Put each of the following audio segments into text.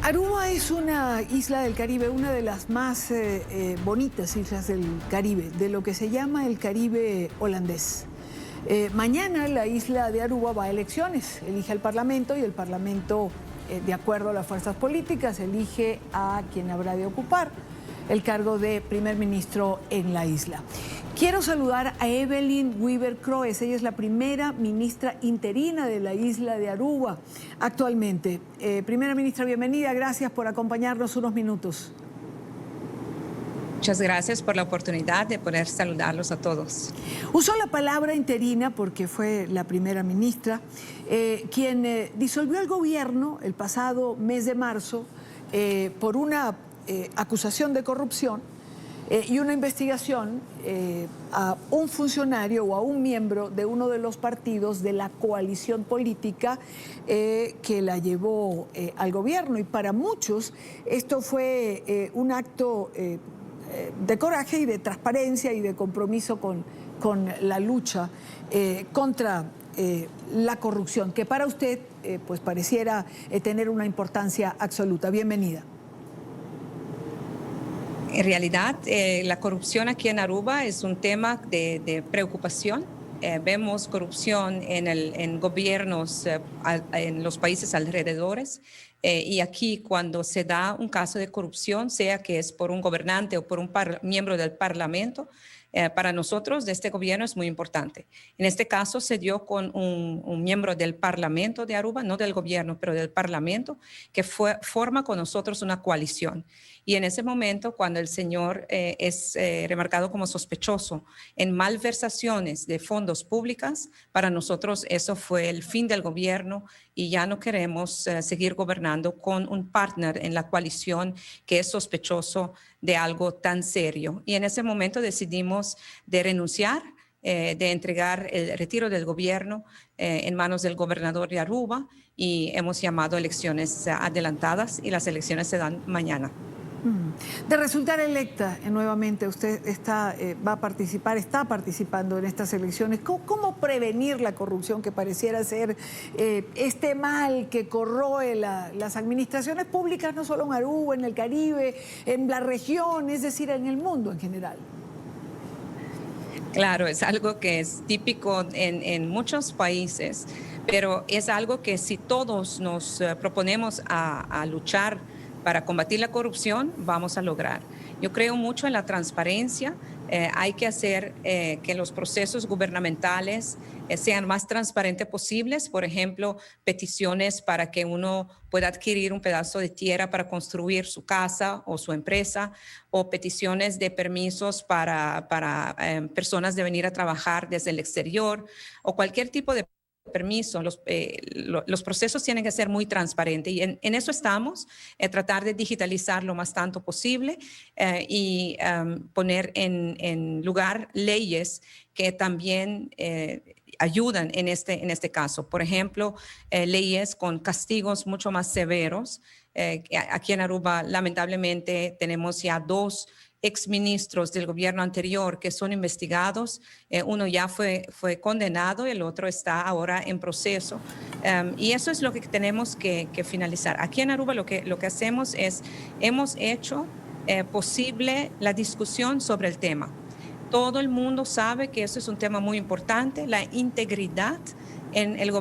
Aruba es una isla del Caribe, una de las más bonitas islas del Caribe, de lo que se llama el Caribe holandés. Mañana la isla de Aruba va a elecciones, elige al Parlamento y el Parlamento, de acuerdo a las fuerzas políticas, elige a quien habrá de ocupar el cargo de primer ministro en la isla. Quiero saludar a Evelyn Wiber-Kroes. Ella es la primera ministra interina de la isla de Aruba actualmente. Primera ministra, bienvenida. Gracias por acompañarnos unos minutos. Muchas gracias por la oportunidad de poder saludarlos a todos. Usó la palabra interina porque fue la primera ministra quien disolvió el gobierno el pasado mes de marzo por una acusación de corrupción y una investigación a un funcionario o a un miembro de uno de los partidos de la coalición política que la llevó al gobierno. Y para muchos esto fue un acto de coraje y de transparencia y de compromiso con la lucha contra la corrupción, que para usted pues pareciera tener una importancia absoluta. Bienvenida. En realidad, la corrupción aquí en Aruba es un tema de preocupación. Vemos corrupción en gobiernos en los países alrededores. Y aquí, cuando se da un caso de corrupción, sea que es por un gobernante o por un miembro del Parlamento, para nosotros de este gobierno es muy importante. En este caso se dio con un miembro del Parlamento de Aruba, no del gobierno, pero del Parlamento, que forma con nosotros una coalición. Y en ese momento, cuando el señor es remarcado como sospechoso en malversaciones de fondos públicos, para nosotros eso fue el fin del gobierno y ya no queremos seguir gobernando con un partner en la coalición que es sospechoso de algo tan serio. Y en ese momento decidimos de renunciar, de entregar el retiro del gobierno en manos del gobernador de Aruba y hemos llamado elecciones adelantadas y las elecciones se dan mañana. De resultar electa nuevamente, usted va a participar, está participando en estas elecciones. ¿Cómo prevenir la corrupción que pareciera ser este mal que corroe las administraciones públicas, no solo en Aruba, en el Caribe, en la región, es decir, en el mundo en general? Claro, es algo que es típico en muchos países, pero es algo que si todos nos proponemos a luchar para combatir la corrupción, vamos a lograr. Yo creo mucho en la transparencia. Hay que hacer que los procesos gubernamentales sean más transparentes posibles. Por ejemplo, peticiones para que uno pueda adquirir un pedazo de tierra para construir su casa o su empresa, o peticiones de permisos para personas de venir a trabajar desde el exterior, o cualquier tipo de permiso. Los procesos tienen que ser muy transparentes y en eso estamos, tratar de digitalizar lo más tanto posible y poner en lugar leyes que también ayudan en este caso. Por ejemplo, leyes con castigos mucho más severos. Aquí en Aruba, lamentablemente, tenemos ya 2 exministros del gobierno anterior que son investigados. Uno ya fue condenado y el otro está ahora en proceso. Y eso es lo que tenemos que finalizar. Aquí en Aruba lo que hacemos es, hemos hecho posible la discusión sobre el tema. Todo el mundo sabe que eso es un tema muy importante, la integridad en la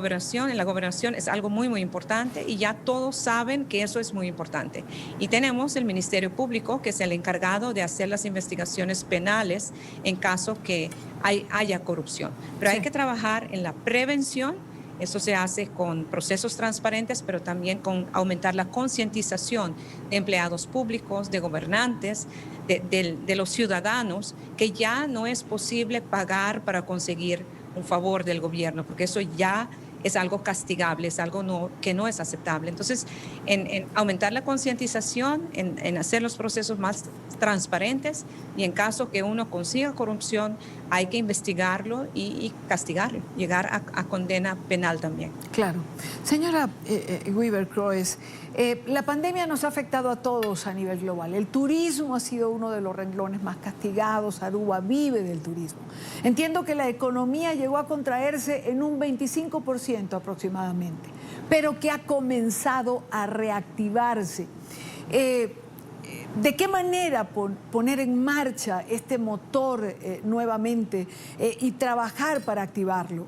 gobernación es algo muy, muy importante y ya todos saben que eso es muy importante. Y tenemos el Ministerio Público, que es el encargado de hacer las investigaciones penales en caso que haya corrupción. Pero sí, hay que trabajar en la prevención. Eso se hace con procesos transparentes, pero también con aumentar la concientización de empleados públicos, de gobernantes, de los ciudadanos, que ya no es posible pagar para conseguir un favor del gobierno, porque eso ya es algo castigable, es algo que no es aceptable. Entonces, en aumentar la concientización, en hacer los procesos más transparentes y en caso que uno consiga corrupción, hay que investigarlo y castigarlo, llegar a condena penal también. Claro. Señora Wiber-Kroes, la pandemia nos ha afectado a todos a nivel global. El turismo ha sido uno de los renglones más castigados. Aruba vive del turismo. Entiendo que la economía llegó a contraerse en un 25% aproximadamente. pero que ha comenzado a reactivarse. ¿De qué manera poner en marcha este motor nuevamente y trabajar para activarlo?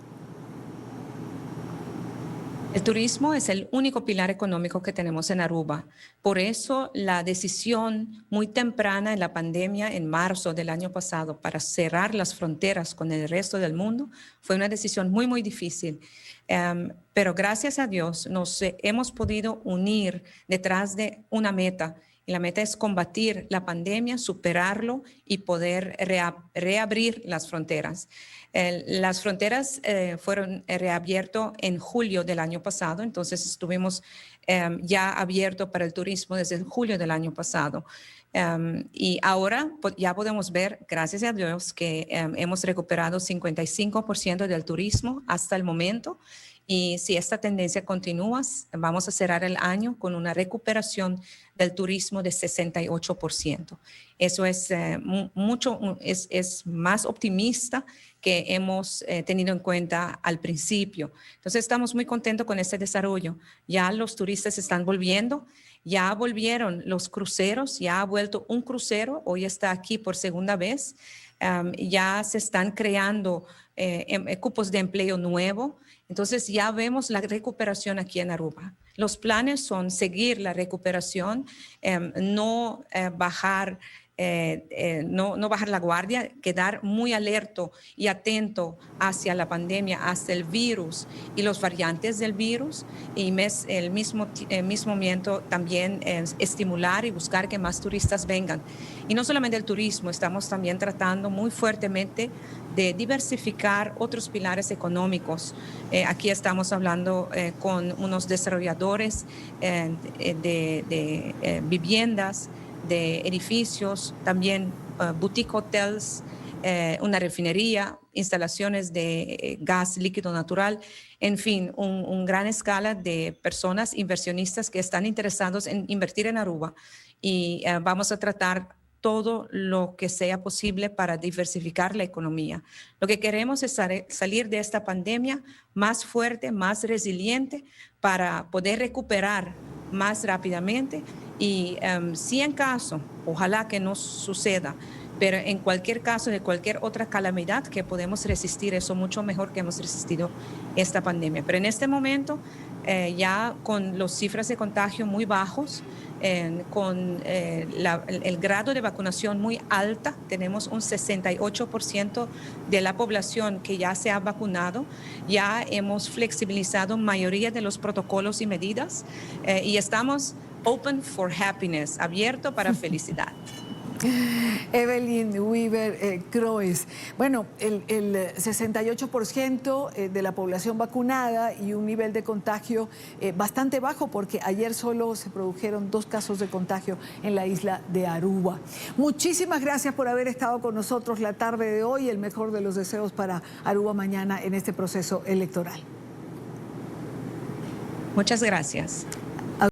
El turismo es el único pilar económico que tenemos en Aruba. Por eso la decisión muy temprana en la pandemia, en marzo del año pasado, para cerrar las fronteras con el resto del mundo, fue una decisión muy, muy difícil. Pero gracias a Dios nos hemos podido unir detrás de una meta. Y la meta es combatir la pandemia, superarlo y poder reabrir las fronteras. Las fronteras fueron reabiertas en julio del año pasado, entonces estuvimos ya abiertos para el turismo desde julio del año pasado. Y ahora ya podemos ver, gracias a Dios, que hemos recuperado 55% del turismo hasta el momento. Y si esta tendencia continúa, vamos a cerrar el año con una recuperación del turismo de 68%. Eso es es más optimista que hemos tenido en cuenta al principio. Entonces estamos muy contentos con este desarrollo. Ya los turistas están volviendo, ya volvieron los cruceros, ya ha vuelto un crucero, hoy está aquí por segunda vez. Ya se están creando cupos de empleo nuevo. Entonces ya vemos la recuperación aquí en Aruba. Los planes son seguir la recuperación, no bajar la guardia, quedar muy alerta y atento hacia la pandemia, hacia el virus y los variantes del virus, y el mismo momento también estimular y buscar que más turistas vengan. Y no solamente el turismo, estamos también tratando muy fuertemente de diversificar otros pilares económicos. Aquí estamos hablando con unos desarrolladores de viviendas, de edificios, también boutique hotels, una refinería, instalaciones de gas líquido natural, en fin, una gran escala de personas, inversionistas que están interesados en invertir en Aruba, y vamos a tratar todo lo que sea posible para diversificar la economía. Lo que queremos es salir de esta pandemia más fuerte, más resiliente, para poder recuperar más rápidamente. Y si en caso, ojalá que no suceda, pero en cualquier caso de cualquier otra calamidad, que podemos resistir eso mucho mejor que hemos resistido esta pandemia. Pero en este momento, ya con las cifras de contagio muy bajos, con el grado de vacunación muy alta, tenemos un 68% de la población que ya se ha vacunado, ya hemos flexibilizado mayoría de los protocolos y medidas, y estamos open for happiness, abierto para felicidad. Evelyn Weaver Croes. Bueno, el 68% de la población vacunada y un nivel de contagio bastante bajo, porque ayer solo se produjeron 2 casos de contagio en la isla de Aruba. Muchísimas gracias por haber estado con nosotros la tarde de hoy. El mejor de los deseos para Aruba mañana en este proceso electoral. Muchas gracias.